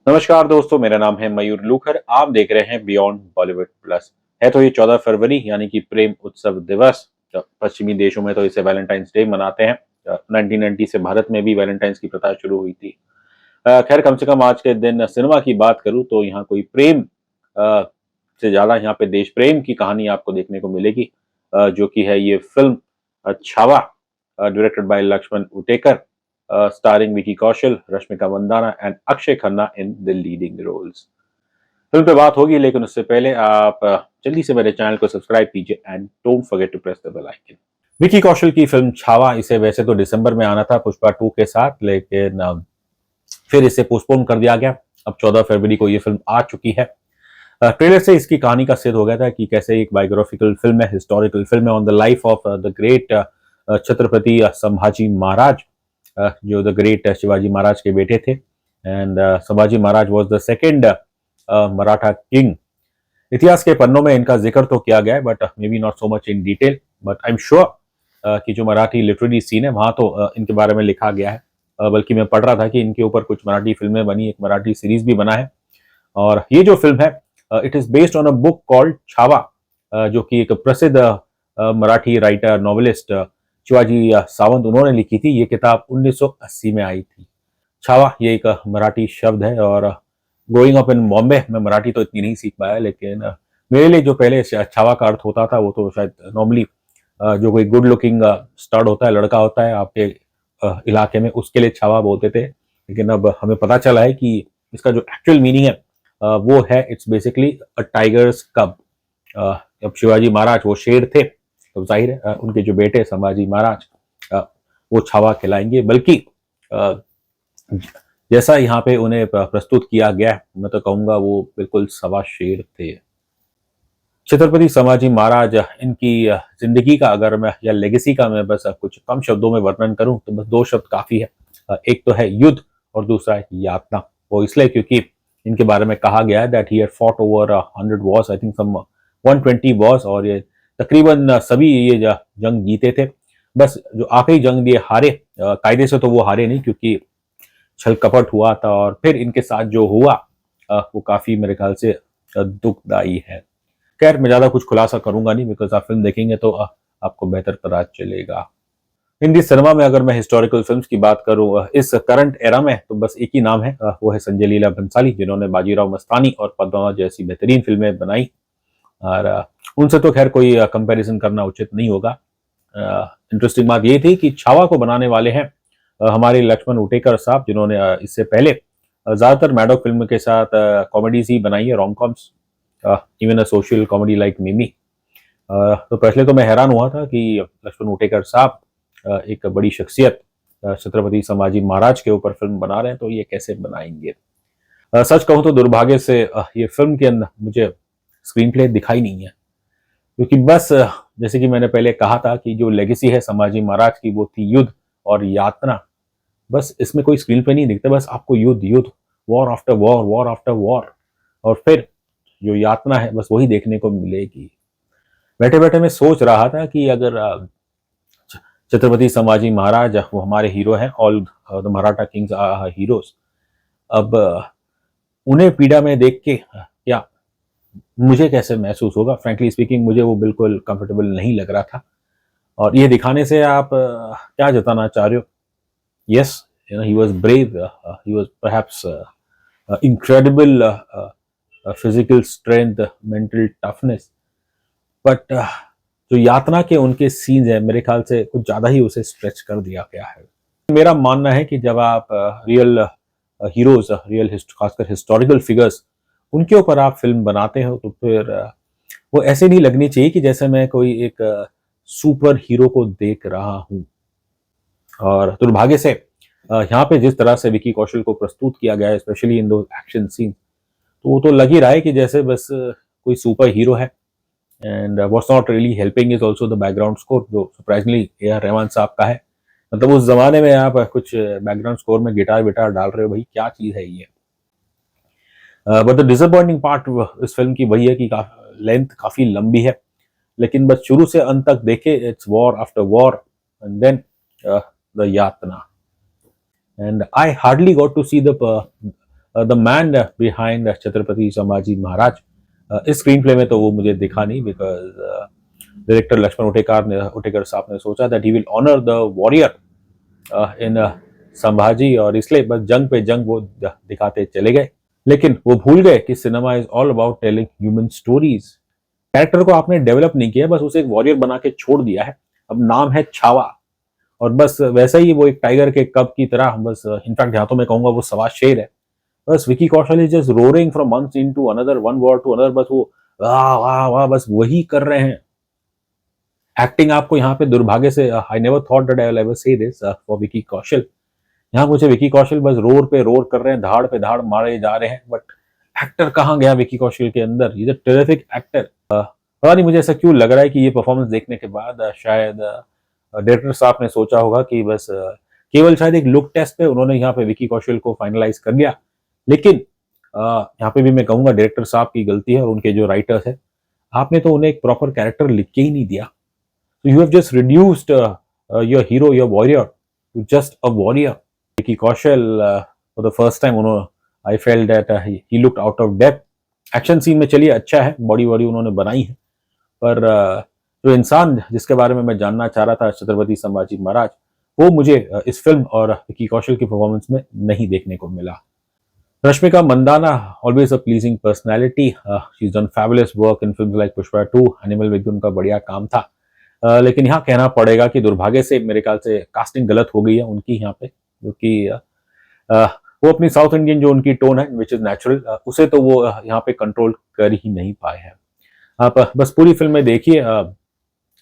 नमस्कार दोस्तों, मेरा नाम है मयूर लूखर। आप देख रहे हैं बियॉन्ड बॉलीवुड प्लस। है तो ये 14 फरवरी यानी कि प्रेम उत्सव दिवस। पश्चिमी देशों में तो इसे वैलेंटाइंस डे मनाते हैं। 1990 से भारत में भी वैलेंटाइंस की प्रथा शुरू हुई थी। खैर, कम से कम आज के दिन सिनेमा की बात करूं तो यहाँ कोई प्रेम से ज्यादा यहाँ पे देश प्रेम की कहानी आपको देखने को मिलेगी। जो कि है ये film Chhaava, directed by Laxman Utekar, starring Vicky Kaushal, Rashmika Mandanna and Akshaye Khanna in the leading roles. Film पे बात होगी, लेकिन उससे पहले आप जल्दी से मेरे चैनल को सब्सक्राइब कीजिए and don't forget to press the bell icon. Vicky Kaushal की फिल्म छावा, इसे वैसे तो दिसंबर में आना था पुष्पा 2 के साथ, लेकिन फिर इसे पोस्टपोन कर दिया गया। अब 14 फरवरी को ये फिल्म आ चुकी है। ट्रेलर से इसकी कहानी का सिद्ध हो गया था कि कैसे एक बायोग्राफिकल फिल्म है, हिस्टोरिकल फिल्म है on the life of the great Chhatrapati Sambhaji Maharaj, जो द ग्रेट शिवाजी महाराज के बेटे थे। And Sambhaji Maharaj was the second Maratha king. इतिहास के पन्नों में इनका जिक्र तो किया गया है, but may be not so much in detail. But I am sure कि जो मराठी लिटरेरी सीन है वहां तो इनके बारे में लिखा गया है। बल्कि मैं पढ़ रहा था कि इनके ऊपर कुछ मराठी फिल्में बनी, एक मराठी सीरीज भी बना है। और ये जो फिल्म है it is based on a book called Chhaava, जो कि एक प्रसिद्ध मराठी राइटर नॉवेलिस्ट शिवाजी सावंत उन्होंने लिखी थी। ये किताब 1980 में आई थी। छावा ये एक मराठी शब्द है, और ग्रोइंग अप इन बॉम्बे मैं मराठी तो इतनी नहीं सीख पाया, लेकिन मेरे लिए जो पहले छावा का अर्थ होता था वो तो शायद नॉर्मली जो कोई गुड लुकिंग स्टड होता है, लड़का होता है आपके इलाके में, उसके लिए छावा बोलते थे। लेकिन अब हमें पता चला है कि इसका जो एक्चुअल मीनिंग है वो है इट्स बेसिकली अ टाइगर्स कब। अब शिवाजी महाराज वो शेर थे, तो जाहिर है उनके जो बेटे संभाजी महाराज वो छावा खिलाएंगे। बल्कि जैसा यहाँ पे उन्हें प्रस्तुत किया गया, मैं तो कहूंगा वो बिल्कुल सवा शेर थे। छत्रपति संभाजी महाराज, इनकी जिंदगी का अगर मैं या लेगेसी का मैं बस कुछ कम शब्दों में वर्णन करूं तो बस दो शब्द काफी है। एक तो है युद्ध और दूसरा है यातना। वो इसलिए क्योंकि इनके बारे में कहा गया है that he had fought over 100 wars, I think some 120 wars, और ये तकरीबन सभी ये जंग जीते थे। बस जो आखिरी जंग ये हारे, कायदे से तो वो हारे नहीं क्योंकि छल कपट हुआ था, और फिर इनके साथ जो हुआ वो काफी मेरे ख्याल से दुखदायी है। खैर, मैं ज्यादा कुछ खुलासा करूंगा नहीं, बिकॉज आप फिल्म देखेंगे तो आपको बेहतर पता चलेगा। हिंदी सिनेमा में अगर मैं हिस्टोरिकल फिल्म्स की बात करूं इस करंट एरा में, तो बस एक ही नाम है, वो है संजय लीला भंसाली, जिन्होंने बाजीराव मस्तानी और पद्मावत जैसी बेहतरीन फिल्में बनाई। और उनसे तो खैर कोई कंपैरिजन करना उचित नहीं होगा। इंटरेस्टिंग बात ये थी कि छावा को बनाने वाले हैं हमारे लक्ष्मण उटेकर साहब, जिन्होंने इससे पहले ज्यादातर मैडोक फिल्म के साथ कॉमेडीज ही बनाई है, rom coms, even a social comedy like मिमी। तो पहले तो मैं हैरान हुआ था कि लक्ष्मण उटेकर साहब एक बड़ी शख्सियत छत्रपति संभाजी महाराज के ऊपर फिल्म बना रहे हैं, तो ये कैसे बनाएंगे। सच कहूं तो दुर्भाग्य से ये फिल्म के अंदर मुझे स्क्रीन प्ले दिखाई नहीं है, क्योंकि बस जैसे कि मैंने पहले कहा था कि जो लेगेसी है संभाजी महाराज की वो थी युद्ध और यातना। बस इसमें कोई स्क्रीन प्ले नहीं दिखता, बस आपको युद्ध युद्ध, war after war, war after war, और फिर जो यातना है बस वही देखने को मिलेगी। बैठे बैठे मैं सोच रहा था कि अगर छत्रपति संभाजी महाराज वो हमारे हीरो हैं, all the Maratha kings are heroes, अब उन्हें पीड़ा में देख के क्या मुझे कैसे महसूस होगा। फ्रैंकली स्पीकिंग मुझे वो बिल्कुल कंफर्टेबल नहीं लग रहा था। और ये दिखाने से आप क्या जताना चाह रहे हो? Yes, he was brave, he was perhaps incredible physical strength, mental toughness, but जो यातना के उनके सीन्स हैं मेरे ख्याल से कुछ ज़्यादा ही उसे स्ट्रेच कर दिया गया है। मेरा मानना है कि जब आप रियल हीरोज, रियल खासकर हिस्टोरिकल फिगर्स, उनके ऊपर आप फिल्म बनाते हो तो फिर वो ऐसे नहीं लगनी चाहिए कि जैसे मैं कोई एक सुपर हीरो को देख रहा हूँ। और दुर्भाग्य से यहाँ पे जिस तरह से विकी कौशल को प्रस्तुत किया गया है, स्पेशली इन दो एक्शन सीन, तो वो तो लग ही रहा है कि जैसे बस कोई सुपर हीरो है। And what's not really helping is also the background score, जो सरप्राइजली ए.आर. रहमान साहब का है। मतलब उस जमाने में आप कुछ बैकग्राउंड स्कोर में गिटार विटार डाल रहे हो, भाई क्या चीज है ये। बट द डिसअपॉइंटिंग पार्ट इस फिल्म की वही है कि लेंथ काफी लंबी है, लेकिन बस शुरू से अंत तक देखे, it's war after war and then the यातना। And I hardly got to see the the man behind Chhatrapati Sambhaji Maharaj. इस स्क्रीन प्ले में तो वो मुझे दिखा नहीं, बिकॉज डायरेक्टर लक्ष्मण उटेकर साहब ने सोचा that he will honour the warrior in Sambhaji, और इसलिए बस जंग पे जंग वो दिखाते चले गए। लेकिन वो भूल गए कि cinema is all about telling human stories. Character को आपने डेवलप नहीं किया, बस उसे एक वॉरियर बना के छोड़ दिया है। अब नाम है छावा, और बस वैसा ही वो एक टाइगर के कब की तरह, बस इनफैक्ट यहाँ तो मैं कहूंगा वो सवा शेर है। बस Vicky Kaushal is just roaring from one scene to another, one word to another, बस वो वाह वाह वाह बस वही कर रहे हैं। एक्टिंग आपको यहाँ पे दुर्भाग्य से, I never thought that I will ever say this for Vicky Kaushal. यहाँ मुझे विकी कौशल बस रोर पे रोर कर रहे हैं, धाड़ पे धाड़ मारे जा रहे हैं, बट एक्टर कहाँ गया विकी कौशल के अंदर? Is a terrific actor. पता नहीं मुझे ऐसा क्यों लग रहा है कि ये परफॉर्मेंस देखने के बाद शायद डायरेक्टर साहब ने सोचा होगा कि बस केवल शायद एक लुक टेस्ट पे उन्होंने यहाँ पे विकी कौशल को फाइनलाइज कर दिया। लेकिन यहाँ पे भी मैं कहूंगा डायरेक्टर साहब की गलती है और उनके जो राइटर्स है, आपने तो उन्हें एक प्रॉपर कैरेक्टर लिख के ही नहीं दिया। So you have just reduced your hero, your warrior, to just a warrior. Vicky Kaushal, for the first time, I felt that he looked out of depth. Action scene में चलिए अच्छा है, body वॉडी उन्होंने बनाई है, पर जो इंसान जिसके बारे में मैं जानना चाह रहा था, छत्रपति संभाजी महाराज, वो मुझे इस फिल्म और विकी कौशल की परफॉर्मेंस में नहीं देखने को मिला। Rashmika Mandanna, always a pleasing personality, she is done fabulous work in films like Pushpa 2, Animal में भी उनका बढ़िया काम था। लेकिन यहाँ कहना पड़ेगा कि दुर्भाग्य से मेरे ख्याल से कास्टिंग गलत हो गई है उनकी यहाँ पे, क्योंकि वो अपनी साउथ इंडियन जो उनकी टोन है विच इज नेचुरल, उसे तो वो यहाँ पे कंट्रोल कर ही नहीं पाए हैं। आप बस पूरी फिल्म में देखिए,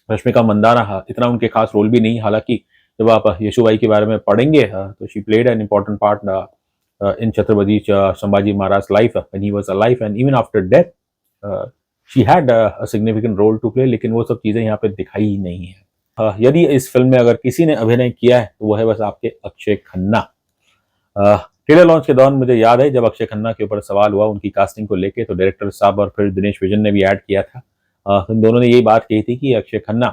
रश्मिका मंदाना इतना उनके खास रोल भी नहीं, हालांकि जब आप यशुबाई के बारे में पढ़ेंगे तो she played an important part in Chhatrapati Sambhaji Maharaj life when he was alive and even after death she had a significant role to play, लेकिन वो सब चीजें यहाँ पे दिखाई ही नहीं है। यदि इस फिल्म में अगर किसी ने अभिनय किया है तो वो है बस आपके अक्षय खन्ना। ट्रेलर लॉन्च के दौरान मुझे याद है जब अक्षय खन्ना के ऊपर सवाल हुआ उनकी कास्टिंग को लेके, तो डायरेक्टर साहब और फिर दिनेश विजन ने भी ऐड किया था। उन दोनों ने यही बात कही थी कि अक्षय खन्ना,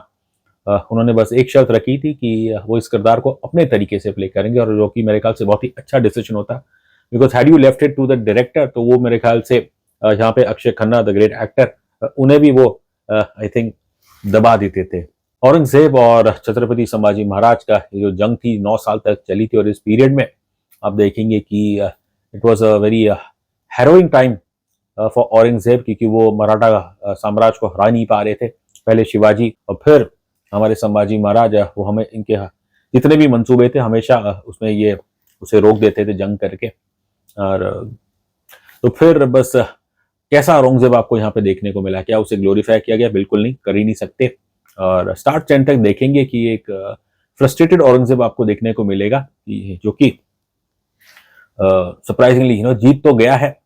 उन्होंने बस एक शर्त रखी थी कि वो इस किरदार को अपने तरीके से प्ले करेंगे, और जो कि मेरे ख्याल से बहुत ही अच्छा डिसीजन होता, because had you left it to the director, तो वो मेरे ख्याल से यहाँ पे Akshaye Khanna the great actor, उन्हें भी वो आई थिंक दबा देते थे। औरंगजेब और छत्रपति संभाजी महाराज का जो जंग थी 9 साल तक चली थी, और इस पीरियड में आप देखेंगे कि it was a very harrowing time for Aurangzeb, क्योंकि वो मराठा साम्राज्य को हरा नहीं पा रहे थे। पहले शिवाजी और फिर हमारे संभाजी महाराज, वो हमें इनके जितने भी मंसूबे थे हमेशा उसमें ये उसे रोक देते थे जंग करके। और तो फिर बस कैसा औरंगजेब आपको यहाँ पे देखने को मिला? क्या उसे ग्लोरीफाई किया गया? बिल्कुल नहीं, कर ही नहीं सकते। और स्टार्ट एंड तक देखेंगे कि एक फ्रस्ट्रेटेड औरंगजेब आपको देखने को मिलेगा, जो कि सरप्राइजिंगली जीत तो गया है,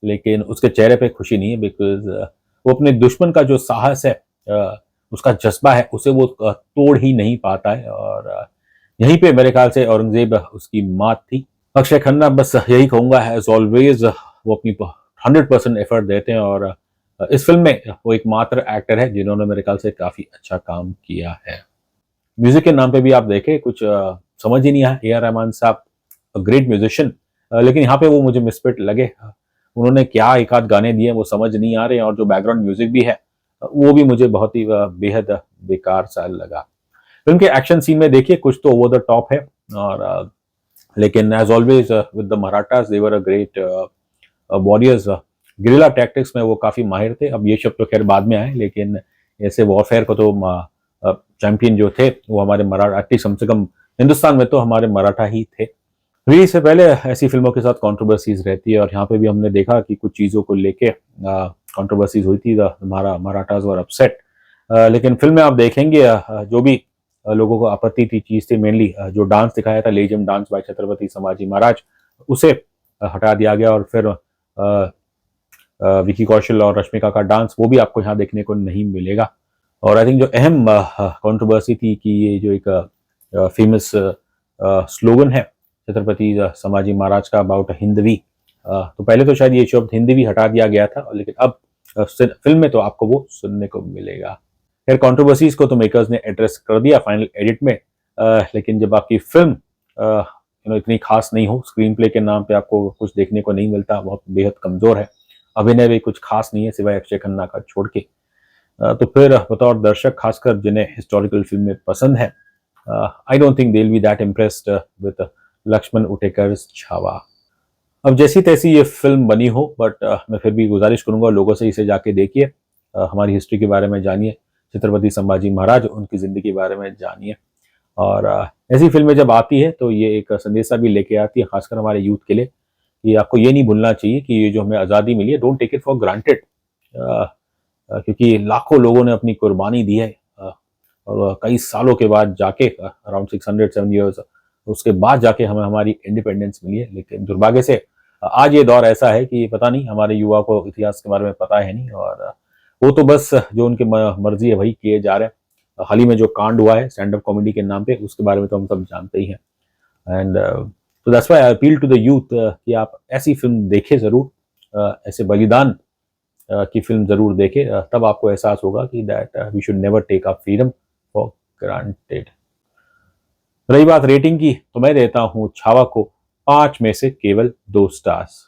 लेकिन उसके चेहरे पे खुशी नहीं है, बिकॉज वो अपने दुश्मन का जो साहस है, उसका जज्बा है, उसे वो तोड़ ही नहीं पाता है। और यहीं पे मेरे ख्याल से औरंगजेब उसकी मात थी। अक्षय खन्ना, बस यही कहूंगा, एज ऑलवेज वो अपनी 100% एफर्ट देते हैं, और इस फिल्म में वो एकमात्र एक्टर है जिन्होंने मेरे ख्याल से काफी अच्छा काम किया है। म्यूजिक के नाम पे भी आप देखें कुछ समझ ही नहीं आया। ए आर रहमान साहब ग्रेट म्यूजिशियन, लेकिन यहाँ पे वो मुझे मिसफिट लगे। उन्होंने क्या एक आध गाने दिए वो समझ नहीं आ रहे हैं, और जो बैकग्राउंड म्यूजिक भी है वो भी मुझे बहुत ही बेहद बेकार सा लगा। फिल्म के एक्शन सीन में देखिए कुछ तो ओवर द टॉप है, और लेकिन as always with the Marathas they were a great warriors. Guerrilla tactics में वो काफी माहिर थे। अब ये शब्द तो खैर बाद में आए, लेकिन ऐसे वॉरफेयर को तो चैंपियन जो थे वो हमारे मराठा, एटलीस्ट कम से कम हिंदुस्तान में तो हमारे मराठा ही थे। रिलीज से पहले ऐसी फिल्मों के साथ कंट्रोवर्सीज रहती है, और यहाँ पे भी हमने देखा कि कुछ चीजों को लेके कंट्रोवर्सीज हुई थी, हमारा मराठाज वर अपसेट। लेकिन फिल्म में आप देखेंगे जो भी लोगों को आपत्ति थी चीज थी, मेनली जो डांस दिखाया था, लेजम डांस बाय छत्रपति संभाजी महाराज, उसे हटा दिया गया, और फिर विकी कौशल और रश्मिका का डांस वो भी आपको यहाँ देखने को नहीं मिलेगा। और आई थिंक जो अहम कंट्रोवर्सी थी कि ये जो एक फेमस स्लोगन है छत्रपति संभाजी महाराज का अबाउट हिंदवी, तो पहले तो शायद ये शब्द हिंदवी हटा दिया गया था, लेकिन अब फिल्म में तो आपको वो सुनने को मिलेगा। खैर कंट्रोवर्सीज को तो मेकर्स ने एड्रेस कर दिया फाइनल एडिट में, लेकिन जब आपकी फिल्म इतनी खास नहीं हो, स्क्रीन प्ले के नाम पे आपको कुछ देखने को नहीं मिलता, बहुत बेहद कमज़ोर है, अभिनय भी कुछ खास नहीं है सिवाय अक्षय खन्ना का छोड़ के। तो फिर बतौर दर्शक खासकर जिन्हें हिस्टोरिकल फिल्में पसंद है, I don't think they will be that impressed with Laxman Utekar's Chhaava. अब जैसी तैसी ये फिल्म बनी हो, बट मैं फिर भी गुजारिश करूंगा लोगों से इसे जाके देखिए, हमारी हिस्ट्री के बारे में जानिए, छत्रपति संभाजी महाराज उनकी ज़िंदगी के बारे में जानिए। और ऐसी फिल्में जब आती है तो ये एक संदेशा भी लेके आती है, खासकर हमारे यूथ के लिए, कि आपको ये नहीं भूलना चाहिए कि ये जो हमें आज़ादी मिली है, don't take it for granted, क्योंकि लाखों लोगों ने अपनी कुर्बानी दी है, और कई सालों के बाद जाके, अराउंड 607 ईयर्स उसके बाद जाके हमें हमारी इंडिपेंडेंस मिली है। लेकिन दुर्भाग्य से आज ये दौर ऐसा है कि पता नहीं, हमारे युवा को इतिहास के बारे में पता है नहीं, और वो तो बस जो उनकी मर्जी है वही किए जा रहे हैं। हाल ही में जो कांड हुआ है स्टैंड अप कॉमेडी के नाम पे, उसके बारे में तो हम सब जानते ही हैं। एंड तो that's why I appeal to the youth कि आप ऐसी फिल्म देखें ज़रूर, ऐसे बलिदान की फिल्म ज़रूर देखें, तब आपको एहसास होगा कि that we should never take our freedom for granted. रही बात रेटिंग की, तो मैं देता हूँ छावा को 5 में से केवल 2 स्टार्स।